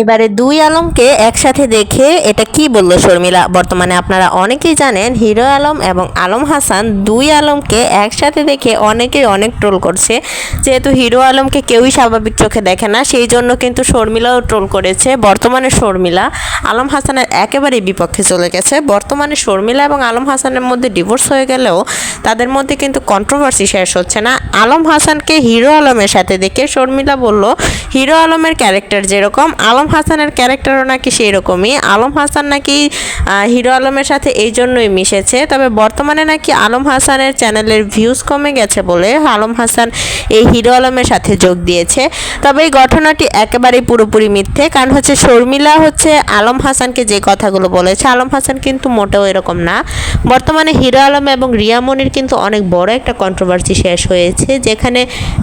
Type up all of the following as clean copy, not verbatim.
এবারে দুই আলমকে একসাথে দেখে এটা কি বলল শর্মিলা। বর্তমানে আপনারা অনেকেই জানেন হিরো আলম এবং আলম হাসান, দুই আলমকে একসাথে দেখে অনেকেই অনেক ট্রোল করছে। যেহেতু হিরো আলমকে কেউই স্বাভাবিক চোখে দেখে না, সেই জন্য কিন্তু শর্মিলাও ট্রোল করেছে। বর্তমানে শর্মিলা আলম হাসানের একেবারেই বিপক্ষে চলে গেছে। বর্তমানে শর্মিলা এবং আলম হাসানের মধ্যে ডিভোর্স হয়ে গেলেও তাদের মধ্যে কিন্তু কন্ট্রোভার্সি শেষ হচ্ছে না। আলম হাসানকে হিরো আলমের সাথে দেখে শর্মিলা বলল, হিরো আলমের ক্যারেক্টার যেরকম আলম হাসানের ক্যারেক্টারও নাকি সেই রকমই। আলম হাসান নাকি হিরো আলমের সাথে এই জন্যই মিশেছে। তবে বর্তমানে নাকি আলম হাসানের চ্যানেলের ভিউজ কমে গেছে বলে আলম হাসান এই হিরো আলমের সাথে যোগ দিয়েছে। তবে এই ঘটনাটি একেবারেই পুরোপুরি মিথ্যে। কারণ হচ্ছে শর্মিলা আলম হাসানকে যে কথাগুলো বলেছে, আলম হাসান কিন্তু মোটেও এরকম না। বর্তমানে হিরো আলম এবং রিয়ামনির কিন্তু অনেক বড় একটা কন্ট্রোভার্সি শেষ হয়েছে, যেখানে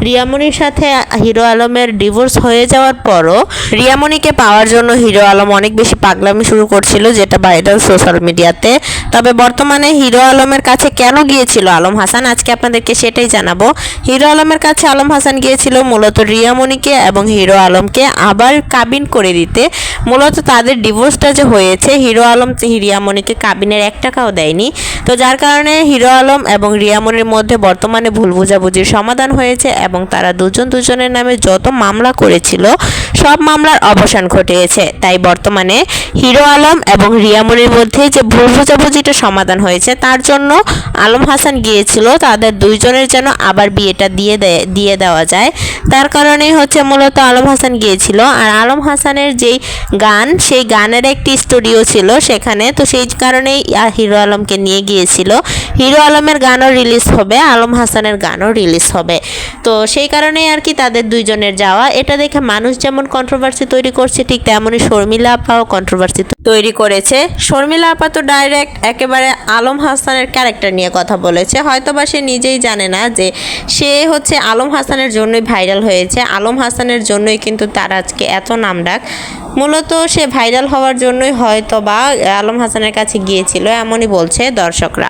রিয়ামনির সাথে হিরো আলমের ডিভোর্স হয়ে যাওয়ার পরও রিয়ামনিকে পাওয়ার জন্য হিরো আলম অনেক বেশি পাগলামি শুরু করছিল, যেটা ভাইরাল সোশ্যাল মিডিয়াতে। তবে বর্তমানে হিরো আলমের কাছে কেন গিয়েছিল আলম হাসান, আজকে আপনাদেরকে সেটাই জানাবো। হিরো আলমের কাছে আলম হাসান গিয়েছিল মূলত রিয়ামনিকে এবং হিরো আলমকে আবার কাবিন করে দিতে। মূলত তাদের ডিভোর্সটা যে হয়েছে, হিরো আলম রিয়ামনিকে কাবিনের 1 টাকাও দেয়নি। তো যার কারণে হিরো আলম এবং রিয়ামনির মধ্যে বর্তমানে ভুল বোঝাবুঝির সমাধান হয়েছে এবং তারা দুজনের নামে যত মামলা করেছিল সব মামলার অবসান ঘটিয়েছে। তাই বর্তমানে হিরো আলম এবং রিয়ামনির মধ্যে যে ভুল বোঝাবুঝিটা সমাধান হয়েছে, তার জন্য আলম হাসান গিয়েছিল তাদের দুইজনের যেন আবার বিয়েটা দিয়ে দেওয়া যায়। তার কারণেই মূলত আলম হাসান গিয়েছিল। আর আলম হাসানের যেই গান, সেই গানের একটি স্টুডিও ছিল সেখানে, তো সেই কারণেই হিরো আলমকে নিয়ে গিয়েছিল। হিরো আলমের গানও রিলিজ হবে, আলম হাসানের গানও রিলিজ হবে। তো সেই কারণেই আর কি তাদের দুইজনের যাওয়া। এটা দেখে মানুষ যেমন কন্ট্রোভার্সি তৈরি করছে, ঠিক তেমনই শর্মিলা আপাও কন্ট্রোভার্সি তৈরি করেছে। শর্মিলা আপা তো ডাইরেক্ট একেবারে আলম হাসানের ক্যারেক্টার নিয়ে কথা বলেছে। হয়তোবা সে নিজেই জানে না যে সে আলম হাসানের জন্যই ভাইরাল হয়েছে। আলম হাসানের জন্যই কিন্তু তার আজকে এত নামডাক। মূলত সে ভাইরাল হওয়ার জন্যই হয়তোবা আলম হাসানের কাছে গিয়েছিল, এমনই বলছে দর্শকরা।